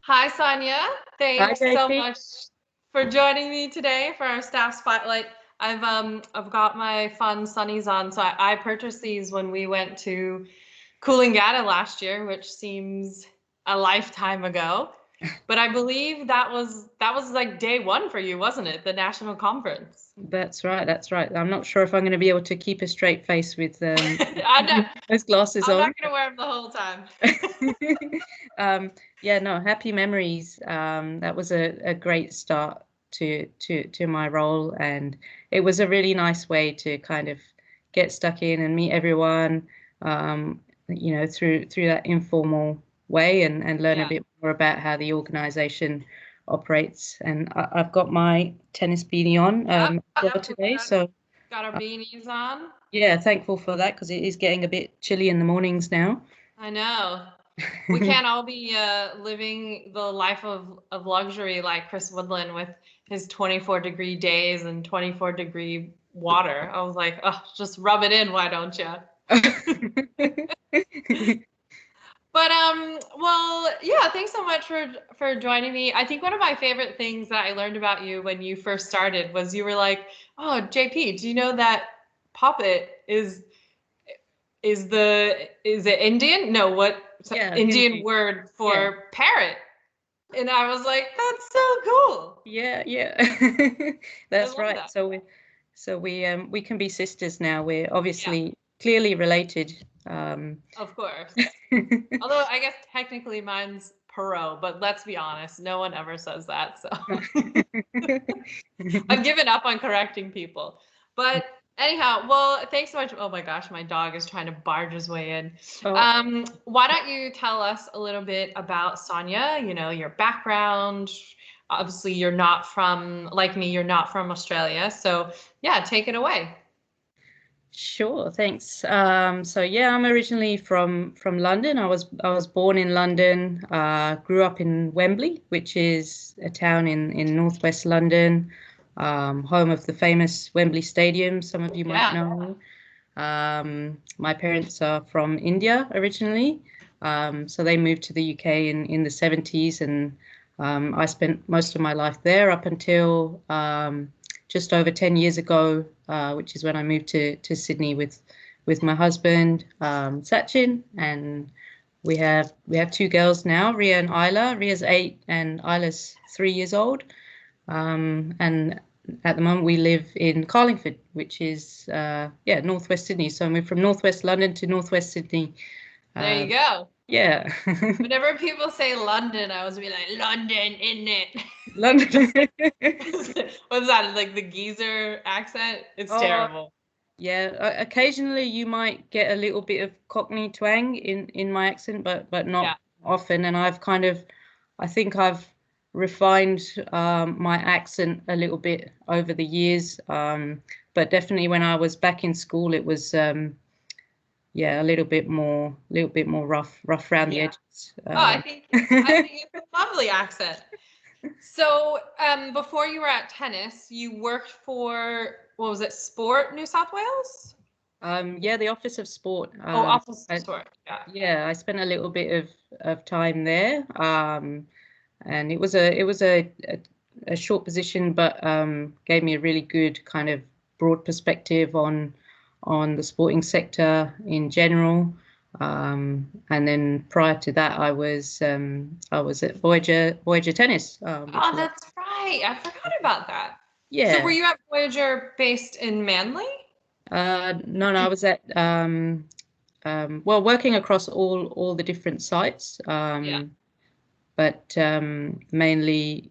Hi, Sonia. Hi, Thanks so JP. much for joining me today for our staff spotlight. I've got my fun sunnies on, so I purchased these when we went to Coolangatta last year, which seems a lifetime ago. But I believe that was like day one for you, wasn't it? The national conference. That's right. That's right. I'm not sure if I'm going to be able to keep a straight face with I'm not those glasses I'm on. not gonna wear them the whole time. Yeah, no, happy memories. That was a great start to my role, and it was a really nice way to kind of get stuck in and meet everyone, through that informal way and learn a Yeah. bit more about how the organization operates. And I've got my tennis beanie on Yep. well Yep. today, so Got our beanies on. yeah, thankful for that because it is getting a bit chilly in the mornings now. I know. We can't all be living the life of luxury like Chris Woodland with his 24-degree days and 24-degree water. I was like, oh, just rub it in, why don't you? But well, yeah, thanks so much for joining me. I think one of my favorite things that I learned about you when you first started was you were like, "Oh, JP, do you know that poppet is it Indian? No, what Yeah, Indian Hindu. word Yeah, for parrot?" And I was like, "That's so cool. yeah. I That's love right. that." So we can be sisters now. We're Yeah, obviously clearly related. Um, of course. Although I guess technically mine's Perot, but let's be honest, no one ever says that. So I've given up on correcting people. But anyhow, well, thanks so much. Oh my gosh, my dog is trying to barge his way in. Oh, Why don't you tell us a little bit about Sonia, your background? Obviously, you're not from, like me, you're not from Australia. So yeah, take it away. sure, thanks. So yeah, I'm originally from London. I was born in London, grew up in Wembley, which is a town in northwest London, home of the famous Wembley Stadium, some of you might Yeah. know. My parents are from India originally, so they moved to the UK in the 70s, and I spent most of my life there up until just over 10 years ago, which is when I moved to Sydney with my husband, Sachin, and we have two girls now, Ria and Isla. Ria's 8 and Isla's 3 years old. And at the moment we live in Carlingford, which is northwest Sydney. So I moved from northwest London to northwest Sydney. There you Um, go. yeah, Whenever people say London, I always be like, London, isn't it? London. Just like, what's that? Like the geezer accent? It's Oh, terrible. yeah. Occasionally you might get a little bit of Cockney twang in my accent, but Yeah. not often. And I think I've refined my accent a little bit over the years. But definitely when I was back in school, it was yeah, a little bit more rough around the Yeah. edges. Oh, I think it's a lovely accent. So, before you were at tennis, you worked for, what was it, Sport New South Wales? Yeah, the Office of Sport. Oh, Office of I, Sport. Yeah. yeah, I spent a little bit of time there, and it was a short position, but gave me a really good kind of broad perspective on the sporting sector in general. And then prior to that, I was at Voyager Tennis, which Oh, is that's right. I forgot about that. So, were yeah. you at Voyager based in Manly? No, I was at well, working across all the different sites, Yeah. but mainly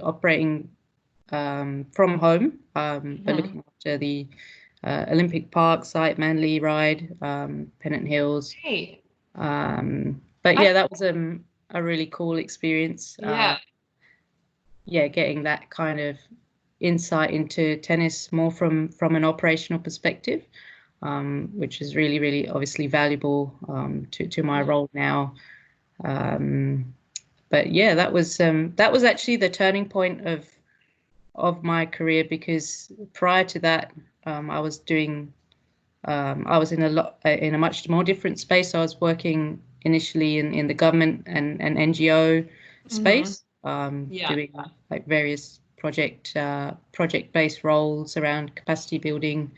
operating from home, but Mhm. looking after the Olympic Park site, Manly Ride, Pennant Hills. Great. But I, yeah, that was a really cool experience. yeah. Yeah, getting that kind of insight into tennis more from an operational perspective, which is really, really obviously valuable to my Mhm. role now. Um, but yeah, that was actually the turning point of my career because prior to that, I was in a much more different space. I was working initially in the government and NGO. space, Yeah. doing like various project-based roles around capacity building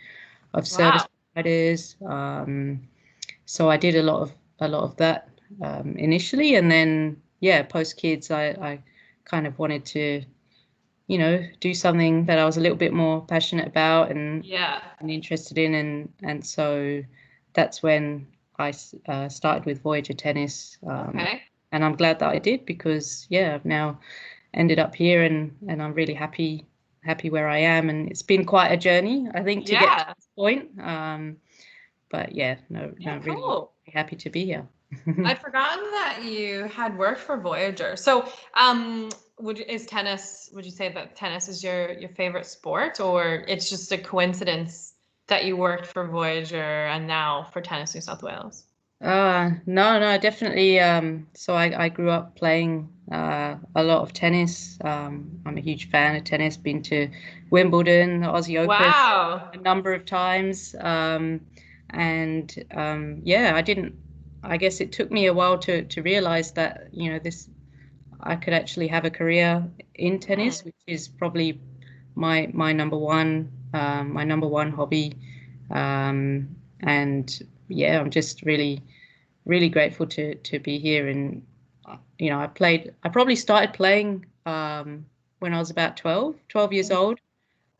of service Wow. providers. So I did a lot of that initially, and then post kids, I kind of wanted to, do something that I was a little bit more passionate about and Yeah. interested in, and so that's when I started with Voyager Tennis, Okay. and I'm glad that I did, because I've now ended up here, and I'm really happy where I am, and it's been quite a journey, I think, to get to Yeah. this point. But Yeah, really cool. happy to be here. I'd forgotten that you had worked for Voyager. So, would you say that tennis is your favorite sport, or it's just a coincidence that you worked for Voyager and now for Tennis New South Wales? No, definitely. So I grew up playing a lot of tennis. I'm a huge fan of tennis. Been to Wimbledon, the Aussie Open Wow. a number of times. And I didn't. I guess it took me a while to realize that this I could actually have a career in Hmm. tennis, which is probably my number one hobby. And I'm just really grateful to be here. And I probably started playing when I was about 12 years old.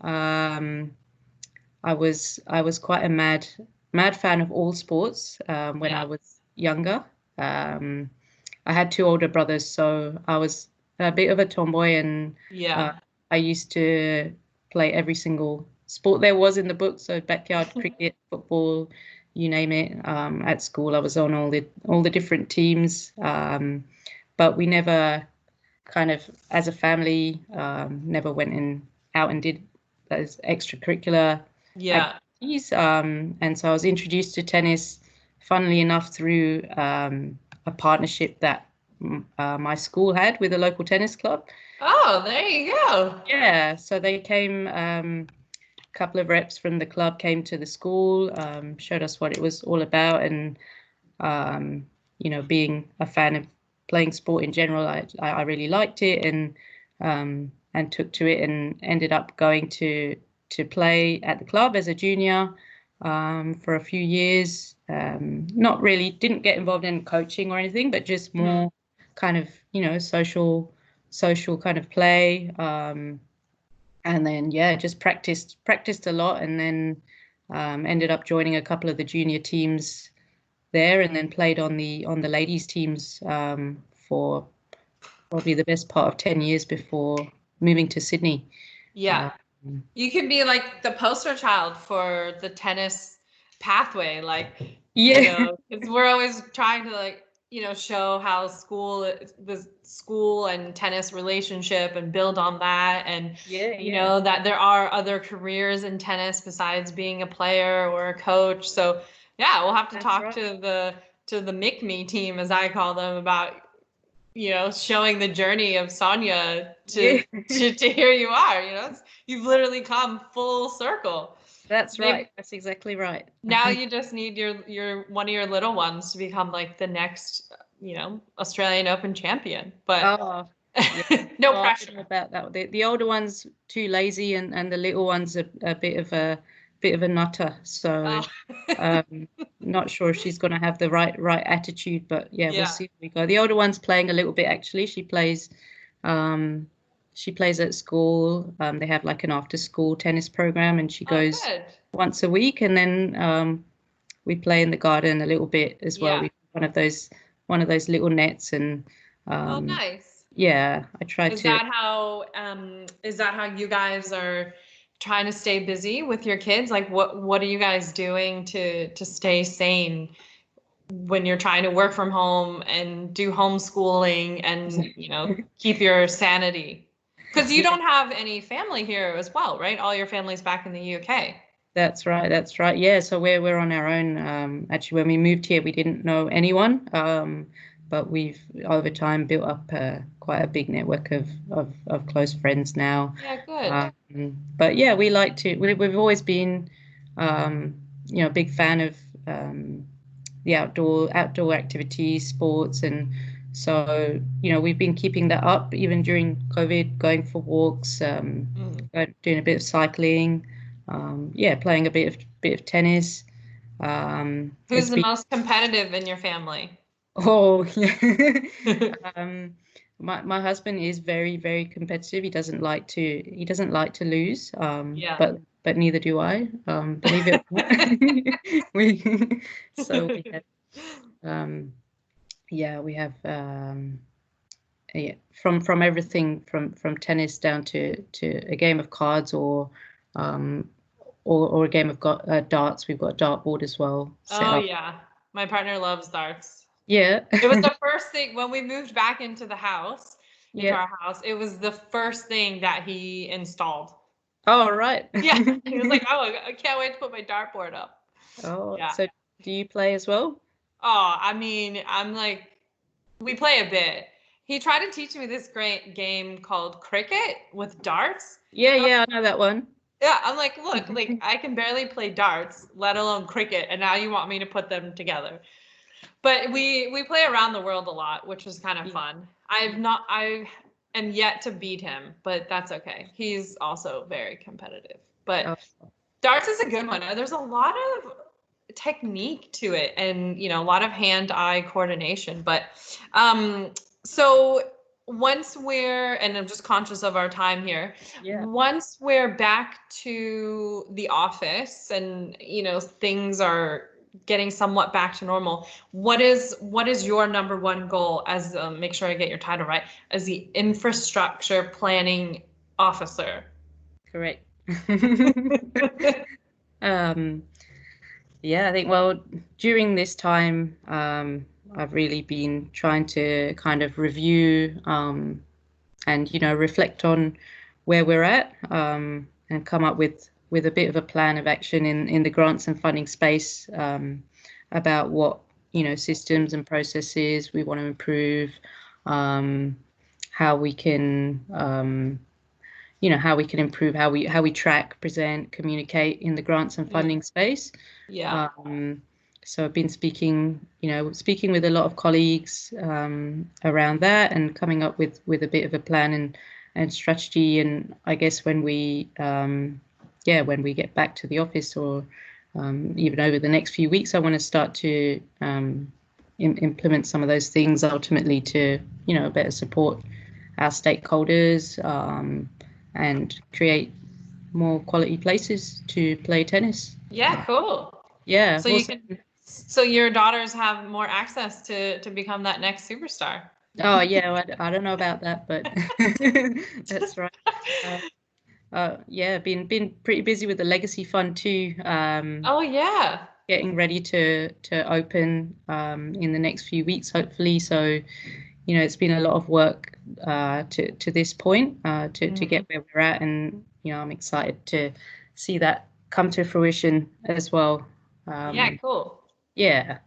um, I was quite a mad fan of all sports when I Yeah. was younger. um, I had two older brothers, so I was a bit of a tomboy, and uh, Yeah. I used to play every single sport there was in the book. So backyard cricket, football, you name it. At school, I was on all the different teams, but we never kind of, as a family, never went out and did those extracurricular Yeah. activities. And so I was introduced to tennis, funnily enough, through a partnership that my school had with a local tennis club. Oh, there you go. Yeah, so they came, a couple of reps from the club came to the school, showed us what it was all about, and um, being a fan of playing sport in general, I really liked it, and took to it, and ended up going to play at the club as a junior for a few years. Not really, didn't get involved in coaching or anything, but just Mhm. more kind of social kind of play. And then just practiced a lot, and then ended up joining a couple of the junior teams there, and then played on the ladies teams for probably the best part of 10 years before moving to Sydney. Yeah. Um, You can be like the poster child for the tennis pathway, like, yeah, because we're always trying to, like, show how the school and tennis relationship and build on that, and yeah. that there are other careers in tennis besides being a player or a coach. So yeah, we'll have to That's talk right. to the MICME team, as I call them, about showing the journey of Sonia Yeah, to here you are. You've literally come full circle. that's Maybe right. That's exactly right. now you just need your one of your little ones to become like the next, Australian Open champion. But Oh, yeah. no Oh, I don't know pressure. about that. The older one's too lazy, and the little one's a bit of a nutter. So Oh. um, not sure if she's going to have the right attitude, but we'll Yeah. see how we go. The older one's playing a little bit, actually. Um, she plays at school. They have like an after school tennis program, and she Oh, goes good. once a week, and then we play in the garden a little bit as well. Yeah. We one of those little nets, and Oh, um, nice. I try Is to. that how you guys are trying to stay busy with your kids? Like, what are you guys doing to stay sane when you're trying to work from home and do homeschooling and, keep your sanity? Because you Yeah, don't have any family here as well, right? All your family's back in the UK. that's right. That's right. Yeah, so we're on our own. Actually, when we moved here, we didn't know anyone, but we've over time built up quite a big network of close friends now. Yeah, good. But we like to. We've always been, a big fan of the outdoor activities, sports, and So, we've been keeping that up even during COVID, going for walks, doing a bit of cycling, playing a bit of tennis. Who's It's the been most competitive in your family? Oh, yeah. My husband is very, very competitive. He doesn't like to lose. Yeah. But neither do I. Believe it or not. We so we have um we have from everything from tennis down to a game of cards um or a game of darts. We've got a dartboard as well set Oh up. yeah. My partner loves darts. Yeah. It was the first thing when we moved back into the house, into Yeah. our house, it was the first thing that he installed. Oh, right. Yeah. He was like, "Oh, I can't wait to put my dartboard up." Oh, Yeah. so do you play as well? Oh, I mean, I'm like, we play a bit. He tried to teach me this great game called cricket with darts. Yeah, yeah, I know that one. Yeah, I'm like, look, like I can barely play darts, let alone cricket, and now you want me to put them together. But we play around the world a lot, which is kind of fun. I am yet to beat him, but that's okay. He's also very competitive. But Oh, darts is a good one. There's a lot of technique to it and a lot of hand-eye coordination. But so once and I'm just conscious of our time here, yeah. once we're back to the office and things are getting somewhat back to normal, what is your number one goal as make sure I get your title right, as the infrastructure planning officer? Correct. Um, yeah, I think, well, during this time, I've really been trying to kind of review and reflect on where we're at, and come up with a bit of a plan of action in the grants and funding space, about what systems and processes we want to improve, um, how we can improve how we track, present, communicate in the grants and funding space. Yeah. So I've been speaking with a lot of colleagues around that and coming up with a bit of a plan and strategy. And I guess when we get back to the office, or even over the next few weeks, I want to start to implement some of those things ultimately to better support our stakeholders, and create more quality places to play tennis. Yeah, cool. Yeah, So you also. can, so your daughters have more access to become that next superstar. Oh, yeah, I don't know about that, but that's right. Uh, yeah, been pretty busy with the legacy fund too. Oh yeah. Getting ready to open in the next few weeks, hopefully. So, it's been a lot of work to this point, to get where we're at, and I'm excited to see that come to fruition as well. Yeah, cool. Yeah.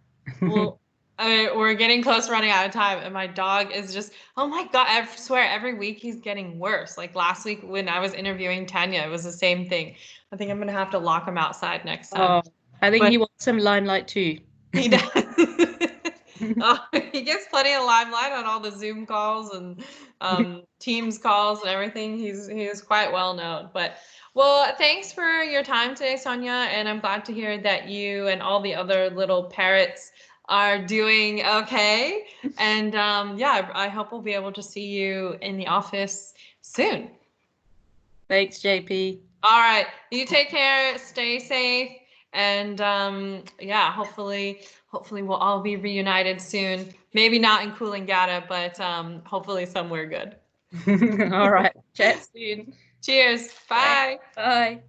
Well, we're getting close to running out of time, and my dog is just, oh my God, I swear every week he's getting worse. Like last week when I was interviewing Tanya, it was the same thing. I think I'm gonna have to lock him outside next time. Oh, I think But he wants some limelight too. he does. Oh, he gets plenty of limelight on all the Zoom calls and Teams calls and everything. He's quite well known. But well, thanks for your time today, Sonia, and I'm glad to hear that you and all the other little parrots are doing okay. And yeah, I hope we'll be able to see you in the office soon. Thanks, JP. All right, you take care, stay safe, and yeah, hopefully we'll all be reunited soon. Maybe not in Coolangatta, but hopefully somewhere good. All right. Chat soon. Cheers. Thanks. Bye. Bye.